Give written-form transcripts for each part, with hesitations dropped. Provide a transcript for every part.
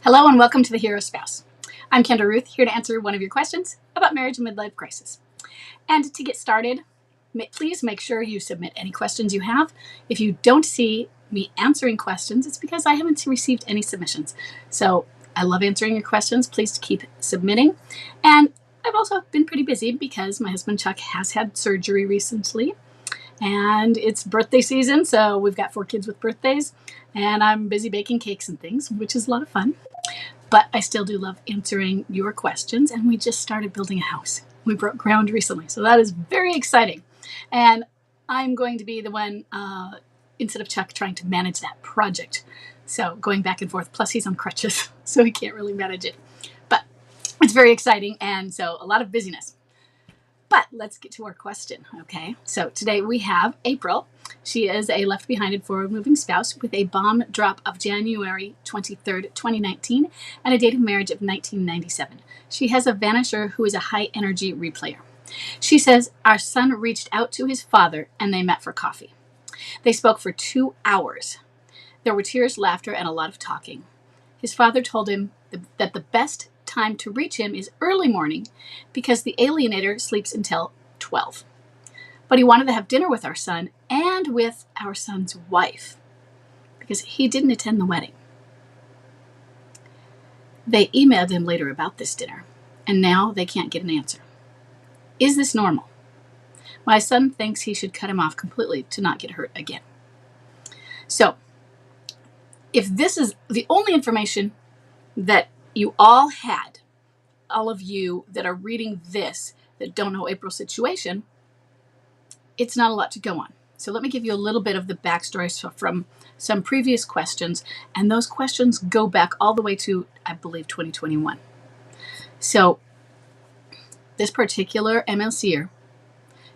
Hello and welcome to The Hero Spouse. I'm Kendra Ruth, here to answer one of your questions about marriage and midlife crisis. And to get started, please make sure you submit any questions you have. If you don't see me answering questions, it's because I haven't received any submissions. So I love answering your questions. Please keep submitting. And I've also been pretty busy because my husband Chuck has had surgery recently. And it's birthday season, so we've got 4 kids with birthdays. And I'm busy baking cakes and things, which is a lot of fun. But I still do love answering your questions, and we just started building a house. We broke ground recently, so that is very exciting. And I'm going to be the one, instead of Chuck, trying to manage that project. So going back and forth, plus he's on crutches, so he can't really manage it. But it's very exciting, and so a lot of busyness. But let's get to our question, okay? So today we have April. She is a left behind and forward moving spouse with a bomb drop of January 23rd, 2019, and a date of marriage of 1997. She has a vanisher who is a high energy replayer. She says, our son reached out to his father and they met for coffee. They spoke for 2 hours. There were tears, laughter, and a lot of talking. His father told him that the best time to reach him is early morning because the alienator sleeps until 12. But he wanted to have dinner with our son and with our son's wife because he didn't attend the wedding. They emailed him later about this dinner, and now they can't get an answer. Is this normal? My son thinks he should cut him off completely to not get hurt again. So, if this is the only information that you all had, all of you that are reading this that don't know April's situation, it's not a lot to go on. So let me give you a little bit of the backstory from some previous questions, and those questions go back all the way to, I believe, 2021. So this particular MLCer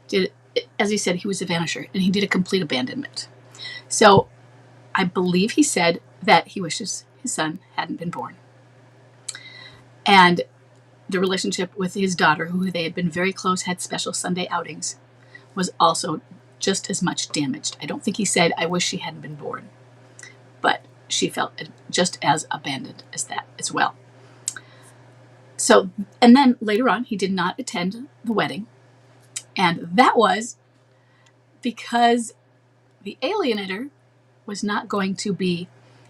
did, as he said, he was a vanisher, and he did a complete abandonment. So I believe he said that he wishes his son hadn't been born. And the relationship with his daughter, who they had been very close, had special Sunday outings, was also just as much damaged. I don't think he said, I wish she hadn't been born. But she felt just as abandoned as that as well. So, and then later on, he did not attend the wedding. And that was because the alienator was not going to be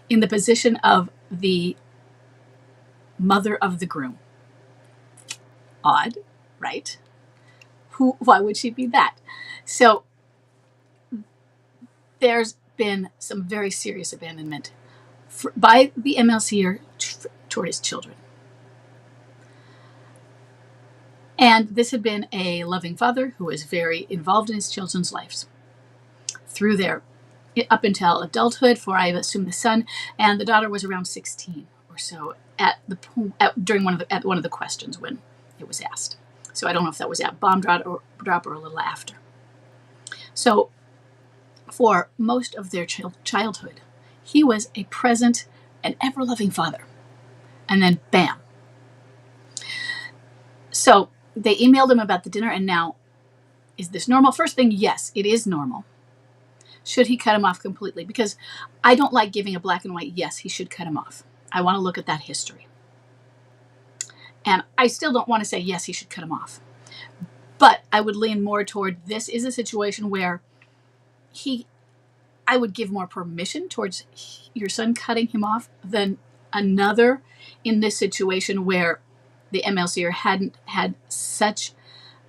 in the position of the mother of the groom. Odd, right? Why would she be that? So there's been some very serious abandonment by the MLCer toward his children. And this had been a loving father who was very involved in his children's lives through their up until adulthood, for I assume the son, and the daughter was around 16 or so during one of the questions when it was asked. So I don't know if that was at bomb drop or a little after. So for most of their childhood, he was a present and ever-loving father. And then bam. So they emailed him about the dinner, and now, is this normal? First thing, yes, it is normal. Should he cut him off completely? Because I don't like giving a black and white, yes, he should cut him off. I want to look at that history. And I still don't want to say, yes, he should cut him off. But I would lean more toward this is a situation where I would give more permission towards your son cutting him off than another in this situation where the MLCer hadn't had such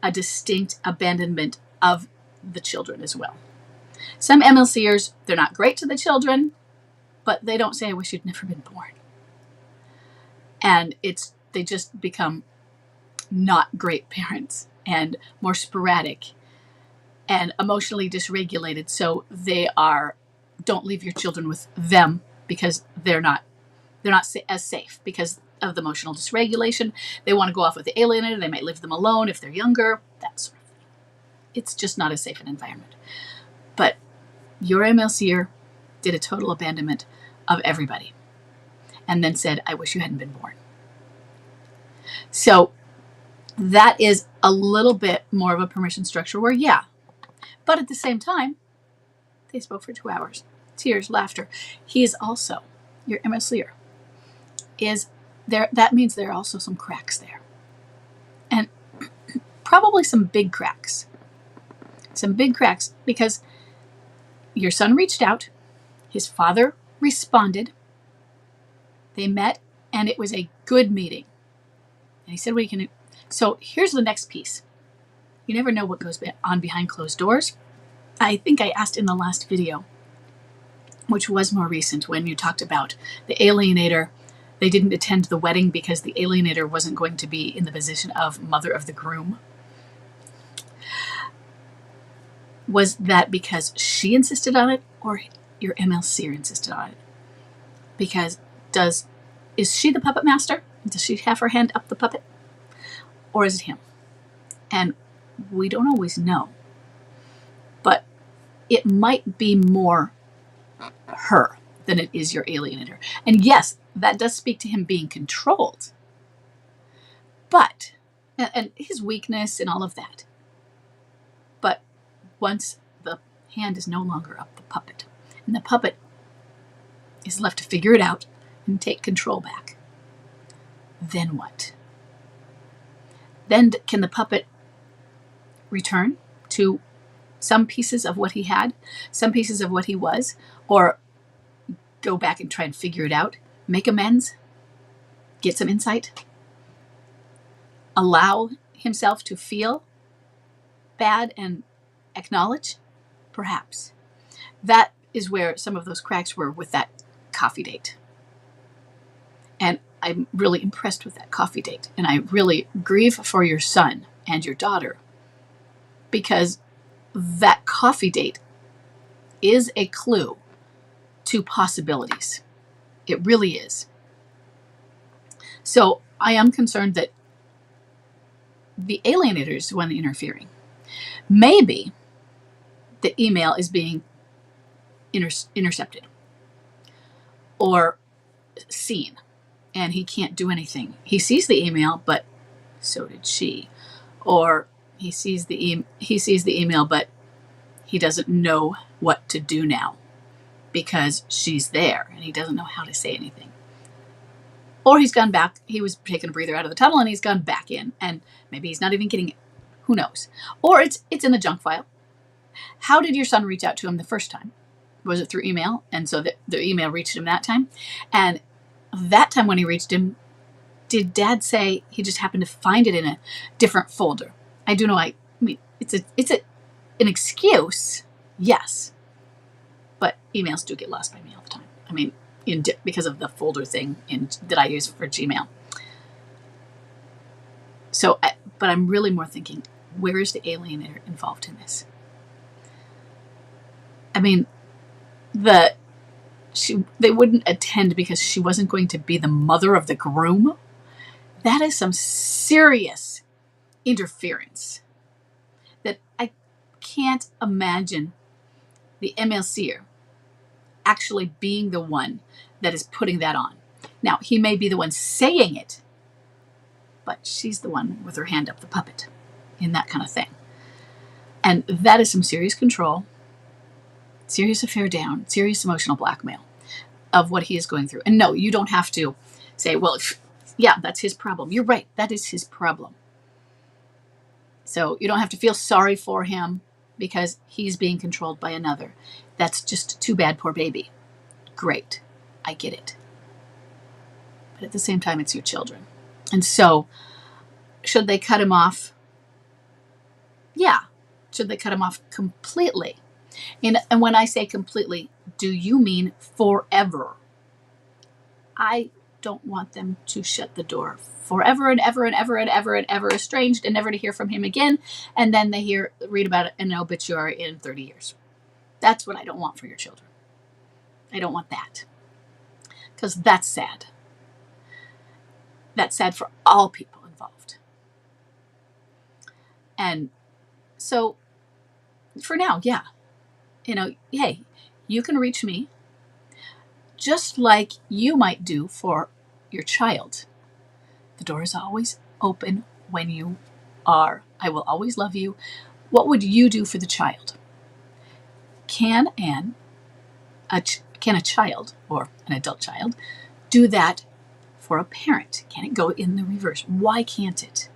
a distinct abandonment of the children as well. Some MLCers, they're not great to the children, but they don't say, I wish you'd never been born. And they just become not great parents and more sporadic and emotionally dysregulated. So don't leave your children with them because they're not as safe because of the emotional dysregulation. They want to go off with the alienator. They might leave them alone if they're younger, that sort of thing. It's just not as safe an environment. But your MLCer did a total abandonment of everybody and then said, I wish you hadn't been born. So that is a little bit more of a permission structure where, yeah. But at the same time, they spoke for 2 hours. Tears, laughter. He is also your MLCer. is that means there are also some cracks there. And probably some big cracks. Some big cracks because your son reached out, his father responded, they met, and it was a good meeting. And he said, "What can do?" So here's the next piece. You never know what goes on behind closed doors. I think I asked in the last video, which was more recent, when you talked about the alienator. They didn't attend the wedding because the alienator wasn't going to be in the position of mother of the groom. Was that because she insisted on it, or your MLCer insisted on it? Because is she the puppet master? Does she have her hand up the puppet? Or is it him? And we don't always know. But it might be more her than it is your alienator. And yes, that does speak to him being controlled. But, and his weakness and all of that. But once the hand is no longer up the puppet, and the puppet is left to figure it out and take control back, then what? Then can the puppet return to some pieces of what he had, some pieces of what he was, or go back and try and figure it out, make amends, get some insight, allow himself to feel bad and acknowledge? Perhaps. That is where some of those cracks were with that coffee date. And I'm really impressed with that coffee date. And I really grieve for your son and your daughter, because that coffee date is a clue to possibilities. It really is. So I am concerned that the alienator is the one interfering. Maybe the email is being intercepted or seen, and he can't do anything. He sees the email, but so did she. Or he sees the email, but he doesn't know what to do now because she's there and he doesn't know how to say anything. Or he's gone back. He was taking a breather out of the tunnel and he's gone back in, and maybe he's not even getting it. Who knows? Or it's in the junk file. How did your son reach out to him the first time? Was it through email? And so the email reached him that time. And that time when he reached him, did dad say he just happened to find it in a different folder? I do know. I mean, it's an excuse, yes, but emails do get lost by me all the time. I mean, because of the folder thing that I use for Gmail. So, but I'm really more thinking, where is the alienator involved in this? I mean, they wouldn't attend because she wasn't going to be the mother of the groom. That is some serious interference that I can't imagine the MLCer actually being the one that is putting that on. Now, he may be the one saying it, but she's the one with her hand up the puppet in that kind of thing. And that is some serious control, serious affair down, serious emotional blackmail of what he is going through. And no, you don't have to say, well, yeah, that's his problem. You're right. That is his problem. So you don't have to feel sorry for him because he's being controlled by another. That's just too bad, poor baby. Great. I get it. But at the same time, it's your children. And so should they cut him off? Yeah. Should they cut him off completely? And when I say completely, do you mean forever? I don't want them to shut the door forever and ever and ever and ever and ever, estranged and never to hear from him again. And then they read about it in an obituary in 30 years. That's what I don't want for your children. I don't want that. Because that's sad. That's sad for all people involved. And so for now, yeah. Hey, you can reach me just like you might do for your child. The door is always open when you are. I will always love you. What would you do for the child? Can a child or an adult child do that for a parent? Can it go in the reverse? Why can't it?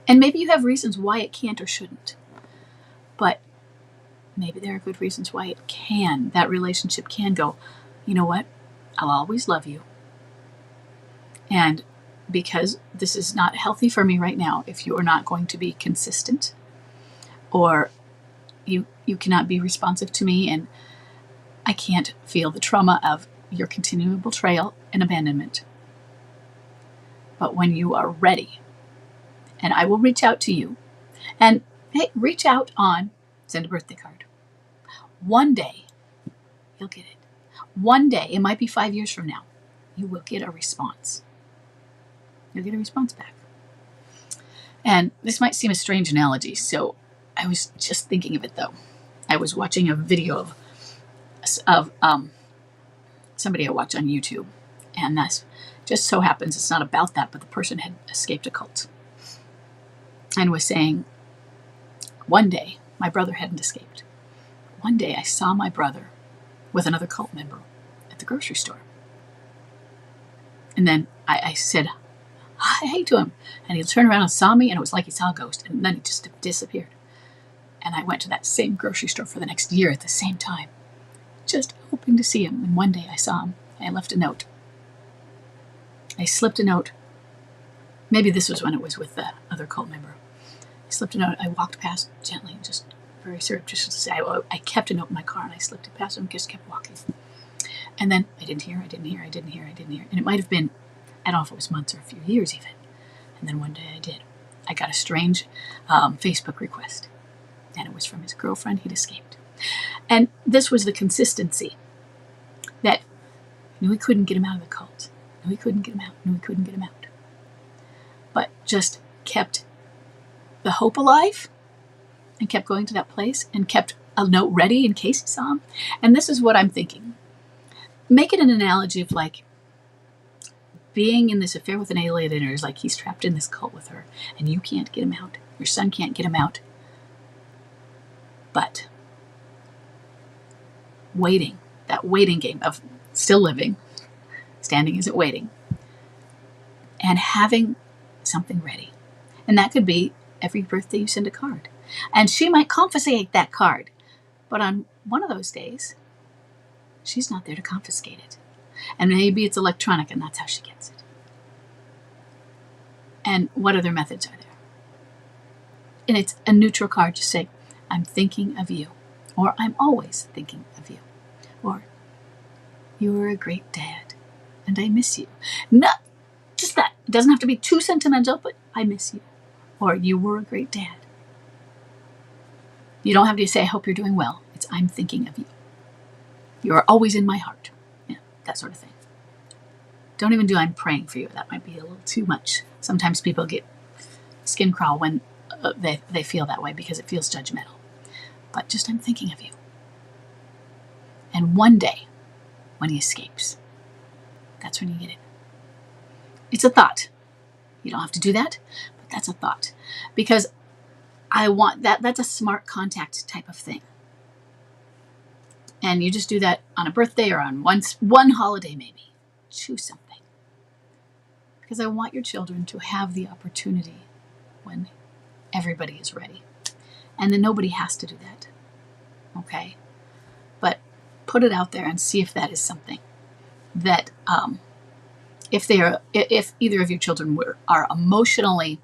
And maybe you have reasons why it can't or shouldn't. But maybe there are good reasons why it can. That relationship can go, you know what? I'll always love you. And because this is not healthy for me right now, if you are not going to be consistent, or you cannot be responsive to me, and I can't feel the trauma of your continual betrayal and abandonment. But when you are ready, and I will reach out to you, and hey, reach out on, send a birthday card. One day, you'll get it. One day, it might be 5 years from now, you will get a response. You'll get a response back. And this might seem a strange analogy, so I was just thinking of it though. I was watching a video of somebody I watch on YouTube, and that's just so happens it's not about that, but the person had escaped a cult and was saying, one day, my brother hadn't escaped. One day I saw my brother with another cult member at the grocery store. And then I said, hi to him. And he turned around and saw me, and it was like he saw a ghost. And then he just disappeared. And I went to that same grocery store for the next year at the same time, just hoping to see him. And one day I saw him, and I left a note. I slipped a note. Maybe this was when it was with the other cult member. I slipped a note. I walked past gently, just very surreptitiously. I kept a note in my car, and I slipped it past him and just kept walking. And then I didn't hear. And it might have been, I don't know if it was months or a few years even. And then one day I did. I got a strange Facebook request. And it was from his girlfriend. He'd escaped. And this was the consistency that we couldn't get him out of the cult. We couldn't get him out. But just kept the hope alive and kept going to that place and kept a note ready in case he saw him. And this is what I'm thinking. Make it an analogy of like being in this affair with an alienator is like he's trapped in this cult with her and you can't get him out. Your son can't get him out. But waiting, that waiting game of still living, standing isn't waiting, and having something ready. And that could be every birthday you send a card. And she might confiscate that card. But on one of those days, she's not there to confiscate it. And maybe it's electronic and that's how she gets it. And what other methods are there? And it's a neutral card. Just say, I'm thinking of you. Or I'm always thinking of you. Or you were a great dad and I miss you. Not just that. It doesn't have to be too sentimental, but I miss you. Or you were a great dad. You don't have to say, I hope you're doing well. It's, I'm thinking of you. You are always in my heart. Yeah, that sort of thing. Don't even do I'm praying for you. That might be a little too much. Sometimes people get skin crawl when they feel that way because it feels judgmental. But just I'm thinking of you. And one day, when he escapes, that's when you get it. It's a thought. You don't have to do that, but that's a thought. Because I want that. That's a smart contact type of thing. And you just do that on a birthday or on one holiday maybe. Choose something. Because I want your children to have the opportunity when everybody is ready. And then nobody has to do that. Okay? But put it out there and see if that is something that if either of your children are emotionally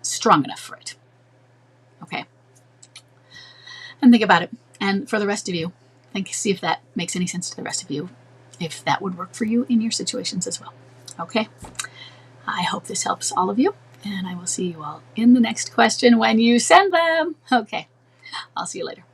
strong enough for it. Okay? And think about it. And for the rest of you, see if that makes any sense to the rest of you, if that would work for you in your situations as well. Okay? I hope this helps all of you, and I will see you all in the next question when you send them. Okay. I'll see you later.